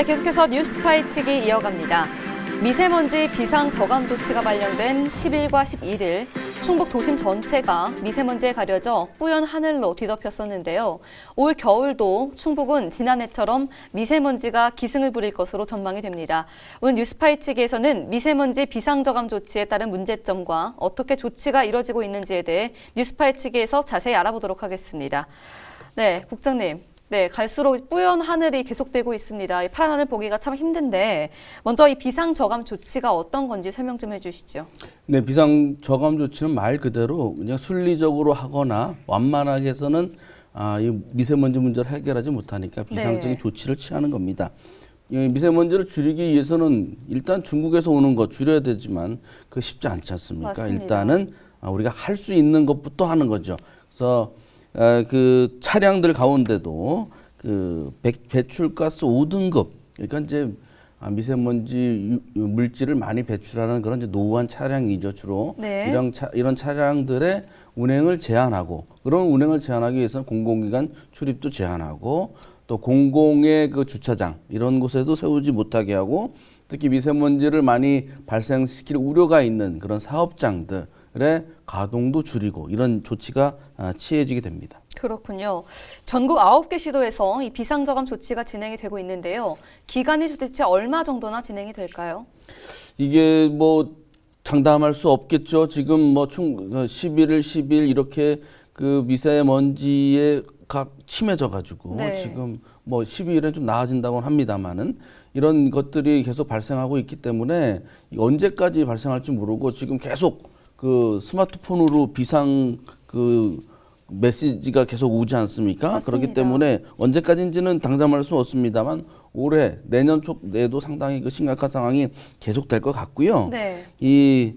네, 계속해서 뉴스 파헤치기 이어갑니다. 미세먼지 비상 저감 조치가 발령된 10일과 11일 충북 도심 전체가 미세먼지에 가려져 뿌연 하늘로 뒤덮였었는데요. 올 겨울도 충북은 지난해처럼 미세먼지가 기승을 부릴 것으로 전망이 됩니다. 오늘 뉴스 파헤치기에서는 미세먼지 비상 저감 조치에 따른 문제점과 어떻게 조치가 이뤄지고 있는지에 대해 뉴스 파헤치기에서 자세히 알아보도록 하겠습니다. 네, 국장님. 네, 갈수록 뿌연 하늘이 계속되고 있습니다. 이 파란 하늘 보기가 참 힘든데 먼저 이 비상 저감 조치가 어떤 건지 설명 좀 해주시죠. 네, 비상 저감 조치는 말 그대로 그냥 순리적으로 하거나 완만하게 해서는 이 미세먼지 문제를 해결하지 못하니까 비상적인 조치를 취하는 겁니다. 이 미세먼지를 줄이기 위해서는 일단 중국에서 오는 거 줄여야 되지만 그 쉽지 않지 않습니까? 맞습니다. 일단은 우리가 할 수 있는 것부터 하는 거죠. 그래서 그 차량들 가운데도 그 배출가스 5등급, 그러니까 이제 미세먼지 물질을 많이 배출하는 그런 이제 노후한 차량이죠, 주로. 네. 이런 차량들의 운행을 제한하고, 그런 운행을 제한하기 위해서는 공공기관 출입도 제한하고, 또 공공의 그 주차장 이런 곳에도 세우지 못하게 하고, 특히 미세먼지를 많이 발생시킬 우려가 있는 그런 사업장들의 가동도 줄이고 이런 조치가 취해지게 됩니다. 그렇군요. 전국 9개 시도에서 이 비상저감 조치가 진행이 되고 있는데요. 기간이 도대체 얼마 정도나 진행이 될까요? 이게 뭐 장담할 수 없겠죠. 지금 뭐 11일, 10일 이렇게 그 미세먼지에 각 심해져 가지고 네. 지금 뭐 12일에 좀 나아진다고는 합니다만은 이런 것들이 계속 발생하고 있기 때문에 언제까지 발생할지 모르고 지금 계속 그 스마트폰으로 비상 그 메시지가 계속 오지 않습니까? 맞습니다. 그렇기 때문에 언제까지인지는 당장할 수 없습니다만 올해 내년 초에도 상당히 그 심각한 상황이 계속될 것 같고요. 네. 이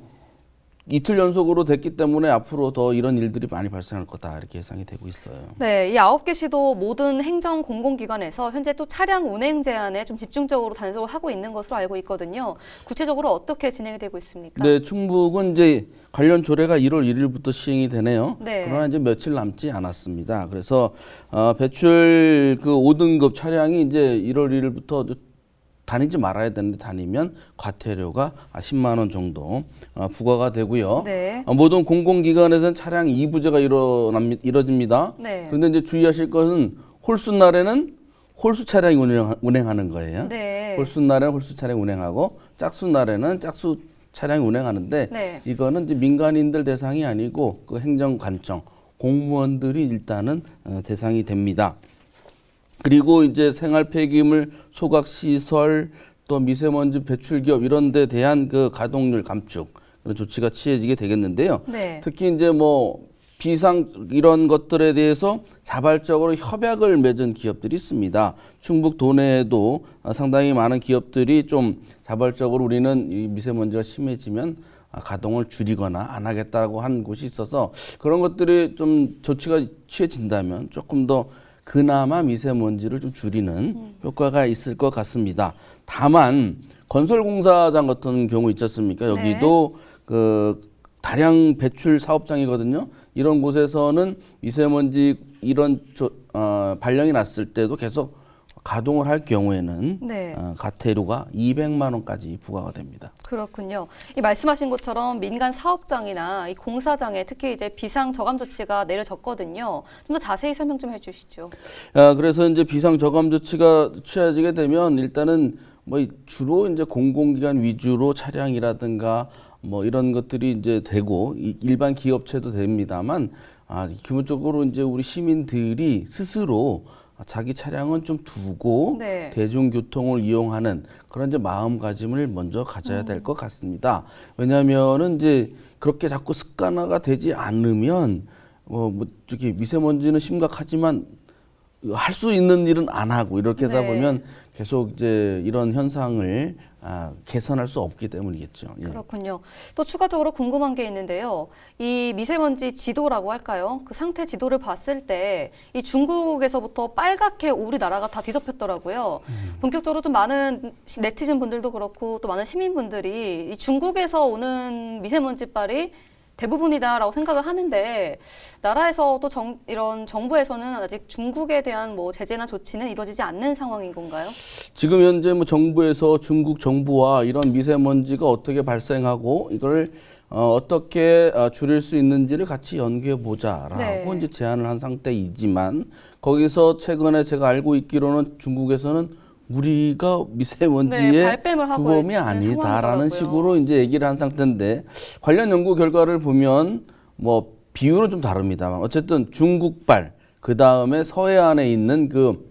이틀 연속으로 됐기 때문에 앞으로 더 이런 일들이 많이 발생할 거다 이렇게 예상이 되고 있어요. 네, 이 9개 시도 모든 행정 공공기관에서 현재 또 차량 운행 제한에 좀 집중적으로 단속을 하고 있는 것으로 알고 있거든요. 구체적으로 어떻게 진행이 되고 있습니까? 네, 충북은 이제 관련 조례가 1월 1일부터 시행이 되네요. 네. 그러나 이제 며칠 남지 않았습니다. 그래서 배출 그 5등급 차량이 이제 1월 1일부터 다니지 말아야 되는데 다니면 과태료가 10만 원 정도 부과가 되고요. 네. 모든 공공기관에서는 차량 2부제가 이뤄집니다. 네. 그런데 이제 주의하실 것은 홀수 날에는 홀수 차량이 운행하는 거예요. 네. 홀수 날에는 홀수 차량 운행하고 짝수 날에는 짝수 차량이 운행하는데 네. 이거는 이제 민간인들 대상이 아니고 그 행정관청 공무원들이 일단은 대상이 됩니다. 그리고 이제 생활 폐기물 소각 시설 또 미세먼지 배출 기업 이런 데 대한 그 가동률 감축 그런 조치가 취해지게 되겠는데요. 네. 특히 이제 뭐 비상 이런 것들에 대해서 자발적으로 협약을 맺은 기업들이 있습니다. 충북 도내에도 상당히 많은 기업들이 좀 자발적으로 우리는 이 미세먼지가 심해지면 가동을 줄이거나 안 하겠다고 한 곳이 있어서 그런 것들이 좀 조치가 취해진다면 조금 더 그나마 미세먼지를 좀 줄이는 효과가 있을 것 같습니다. 다만 건설공사장 같은 경우 있지 않습니까? 여기도 그 다량 배출 사업장이거든요. 이런 곳에서는 미세먼지 이런 발령이 났을 때도 계속 가동을 할 경우에는 네. 과태료가 200만 원까지 부과가 됩니다. 그렇군요. 이 말씀하신 것처럼 민간 사업장이나 이 공사장에 특히 이제 비상 저감 조치가 내려졌거든요. 좀 더 자세히 설명 좀 해주시죠. 그래서 이제 비상 저감 조치가 취해지게 되면 일단은 뭐 주로 이제 공공기관 위주로 차량이라든가 뭐 이런 것들이 이제 되고 일반 기업체도 됩니다만 기본적으로 이제 우리 시민들이 스스로 자기 차량은 좀 두고 네. 대중교통을 이용하는 그런 이제 마음가짐을 먼저 가져야 될 것 같습니다. 왜냐하면은 이제 그렇게 자꾸 습관화가 되지 않으면 저기 미세먼지는 심각하지만 할 수 있는 일은 안 하고 이렇게 하다 네. 보면 계속 이제 이런 현상을 개선할 수 없기 때문이겠죠. 예. 그렇군요. 또 추가적으로 궁금한 게 있는데요. 이 미세먼지 지도라고 할까요? 그 상태 지도를 봤을 때 이 중국에서부터 빨갛게 우리나라가 다 뒤덮였더라고요. 본격적으로 좀 많은 네티즌 분들도 그렇고 또 많은 시민분들이 이 중국에서 오는 미세먼지빨이 대부분이다라고 생각을 하는데 나라에서 또 이런 정부에서는 아직 중국에 대한 뭐 제재나 조치는 이루어지지 않는 상황인 건가요? 지금 현재 뭐 정부에서 중국 정부와 이런 미세먼지가 어떻게 발생하고 이걸 어떻게 줄일 수 있는지를 같이 연구해 보자라고 네. 이제 제안을 한 상태이지만 거기서 최근에 제가 알고 있기로는 중국에서는 우리가 미세먼지의 네, 발뺌을 하고 주범이 있는 아니다라는 상황이더라고요. 식으로 이제 얘기를 한 상태인데 관련 연구 결과를 보면 뭐 비율은 좀 다릅니다만 어쨌든 중국발 그 다음에 서해안에 있는 그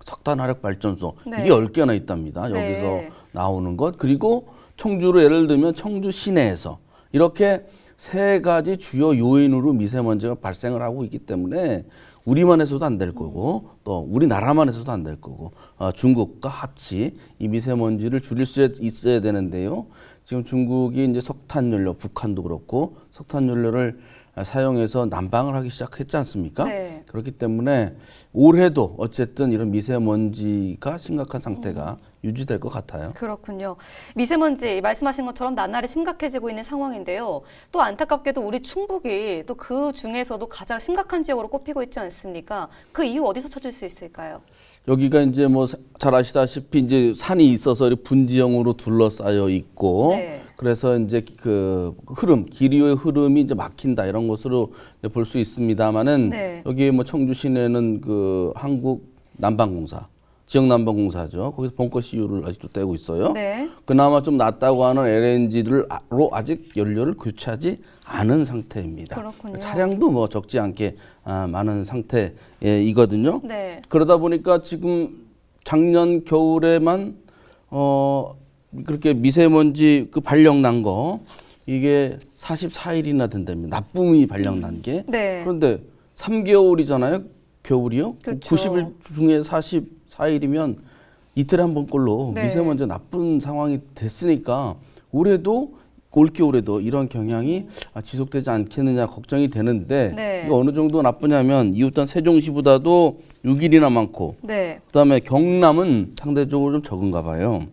석탄 화력 발전소 네. 이게 10개나 있답니다. 네. 여기서 나오는 것 그리고 청주로 예를 들면 청주 시내에서 이렇게 세 가지 주요 요인으로 미세먼지가 발생을 하고 있기 때문에 우리만 해서도 안 될 거고 또 우리나라만 해서도 안 될 거고 중국과 같이 이 미세먼지를 줄일 수 있어야 되는데요. 지금 중국이 이제 석탄연료, 북한도 그렇고 석탄연료를 사용해서 난방을 하기 시작했지 않습니까? 네. 그렇기 때문에 올해도 어쨌든 이런 미세먼지가 심각한 상태가 유지될 것 같아요. 그렇군요. 미세먼지 말씀하신 것처럼 나날이 심각해지고 있는 상황인데요. 또 안타깝게도 우리 충북이 또 그 중에서도 가장 심각한 지역으로 꼽히고 있지 않습니까? 그 이유 어디서 찾을 수 있을까요? 여기가 이제 뭐 잘 아시다시피 이제 산이 있어서 이렇게 분지형으로 둘러싸여 있고 네. 그래서 이제 그 흐름, 기류의 흐름이 이제 막힌다 이런 것으로 볼 수 있습니다만은 네. 여기 뭐 청주 시내는 그 한국 난방공사, 지역 난방공사죠. 거기서 벙커 CU를 아직도 떼고 있어요. 네. 그나마 좀 낫다고 하는 LNG로 아직 연료를 교체하지 않은 상태입니다. 그렇군요. 차량도 뭐 적지 않게 많은 상태이거든요. 네. 그러다 보니까 지금 작년 겨울에만 그렇게 미세먼지 그 발령 난 거 이게 44일이나 된답니다. 나쁨이 발령 난 게. 네. 그런데 3개월이잖아요. 겨울이요. 그렇죠. 90일 중에 44일이면 이틀에 한 번꼴로 네. 미세먼지 나쁜 상황이 됐으니까 올해도 올겨울에도 이런 경향이 지속되지 않겠느냐 걱정이 되는데 네. 이거 어느 정도 나쁘냐면 이웃단 세종시보다도 6일이나 많고 네. 그다음에 경남은 상대적으로 좀 적은가 봐요.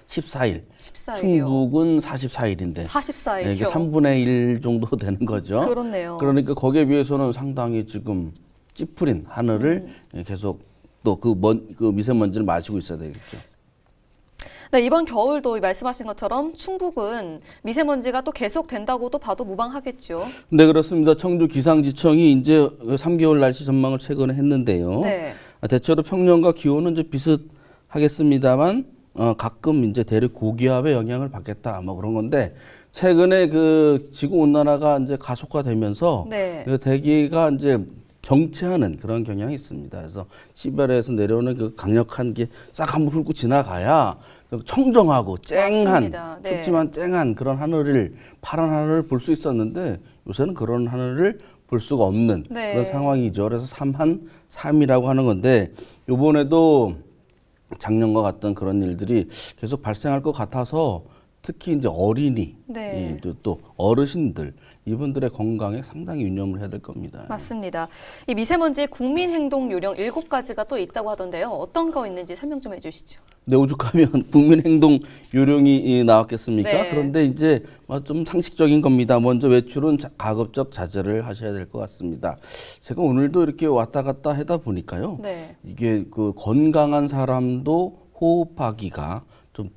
14일. 14일이요. 충북은 44일인데 44일이요. 이게 3분의 1 정도 되는 거죠. 그렇네요. 그러니까 거기에 비해서는 상당히 지금 찌푸린 하늘을 계속 또 그 미세먼지를 마시고 있어야 되겠죠. 네, 이번 겨울도 말씀하신 것처럼 충북은 미세먼지가 또 계속 된다고도 봐도 무방하겠죠. 네, 그렇습니다. 청주 기상지청이 이제 3개월 날씨 전망을 최근에 했는데요. 네. 대체로 평년과 기온은 이제 비슷하겠습니다만 가끔 이제 대륙 고기압의 영향을 받겠다 뭐 그런 건데 최근에 그 지구 온난화가 이제 가속화되면서 네. 그 대기가 이제 정체하는 그런 경향이 있습니다. 그래서 시베리아에서 내려오는 그 강력한 게 싹 한번 훑고 지나가야 청정하고 쨍한 맞습니다. 네. 춥지만 쨍한 그런 하늘을 파란 하늘을 볼 수 있었는데 요새는 그런 하늘을 볼 수가 없는 네. 그런 상황이죠. 그래서 삼한 3이라고 하는 건데 이번에도 작년과 같던 그런 일들이 계속 발생할 것 같아서 특히 이제 어린이, 네. 또 어르신들 이분들의 건강에 상당히 유념을 해야 될 겁니다. 맞습니다. 이 미세먼지 국민 행동 요령 7가지가 또 있다고 하던데요. 어떤 거 있는지 설명 좀 해주시죠. 네, 오죽하면 국민행동 요령이 나왔겠습니까? 네. 그런데 이제 좀 상식적인 겁니다. 먼저 외출은 가급적 자제를 하셔야 될 것 같습니다. 제가 오늘도 이렇게 왔다 갔다 하다 보니까요. 네. 이게 그 건강한 사람도 호흡하기가 좀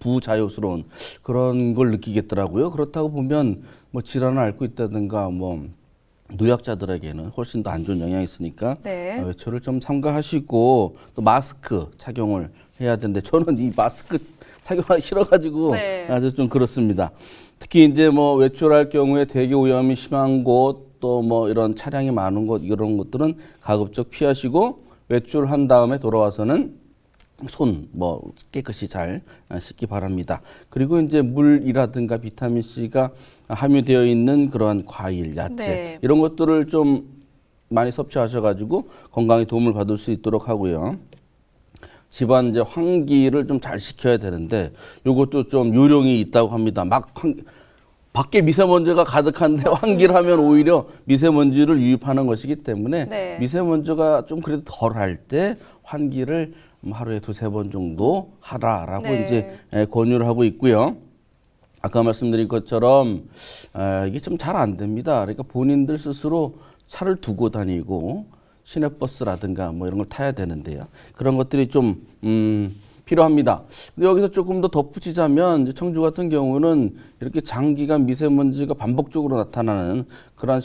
부자연스러운 그런 걸 느끼겠더라고요. 그렇다고 보면 뭐 질환을 앓고 있다든가 뭐 노약자들에게는 훨씬 더 안 좋은 영향이 있으니까 네. 외출을 좀 삼가하시고 또 마스크 착용을 해야 되는데 저는 이 마스크 착용하기 싫어가지고 네. 아주 좀 그렇습니다. 특히 이제 뭐 외출할 경우에 대기 오염이 심한 곳 또 뭐 이런 차량이 많은 곳 이런 것들은 가급적 피하시고 외출한 다음에 돌아와서는 손 뭐 깨끗이 잘 씻기 바랍니다. 그리고 이제 물이라든가 비타민 C가 함유되어 있는 그러한 과일, 야채 네. 이런 것들을 좀 많이 섭취하셔가지고 건강에 도움을 받을 수 있도록 하고요. 집안 이제 환기를 좀 잘 시켜야 되는데 이것도 좀 요령이 있다고 합니다. 밖에 미세먼지가 가득한데 맞습니다. 환기를 하면 오히려 미세먼지를 유입하는 것이기 때문에 네. 미세먼지가 좀 그래도 덜할 때 환기를 하루에 2-3번 정도 하라라고 네. 이제 권유를 하고 있고요. 아까 말씀드린 것처럼 이게 좀 잘 안 됩니다. 그러니까 본인들 스스로 차를 두고 다니고 시내버스라든가 뭐 이런 걸 타야 되는데요. 그런 것들이 좀 필요합니다. 근데 여기서 조금 더 덧붙이자면 이제 청주 같은 경우는 이렇게 장기간 미세먼지가 반복적으로 나타나는 그러한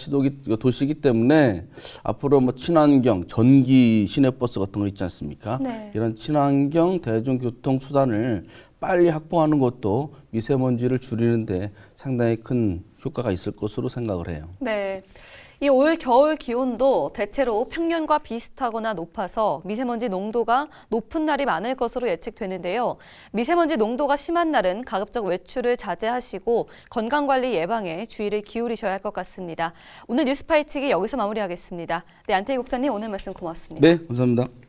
도시이기 때문에 앞으로 뭐 친환경 전기 시내버스 같은 거 있지 않습니까? 네. 이런 친환경 대중교통 수단을 빨리 확보하는 것도 미세먼지를 줄이는데 상당히 큰 효과가 있을 것으로 생각을 해요. 네. 이 올 겨울 기온도 대체로 평년과 비슷하거나 높아서 미세먼지 농도가 높은 날이 많을 것으로 예측되는데요. 미세먼지 농도가 심한 날은 가급적 외출을 자제하시고 건강관리 예방에 주의를 기울이셔야 할 것 같습니다. 오늘 뉴스 파헤치기 여기서 마무리하겠습니다. 네, 안태희 국장님 오늘 말씀 고맙습니다. 네, 감사합니다.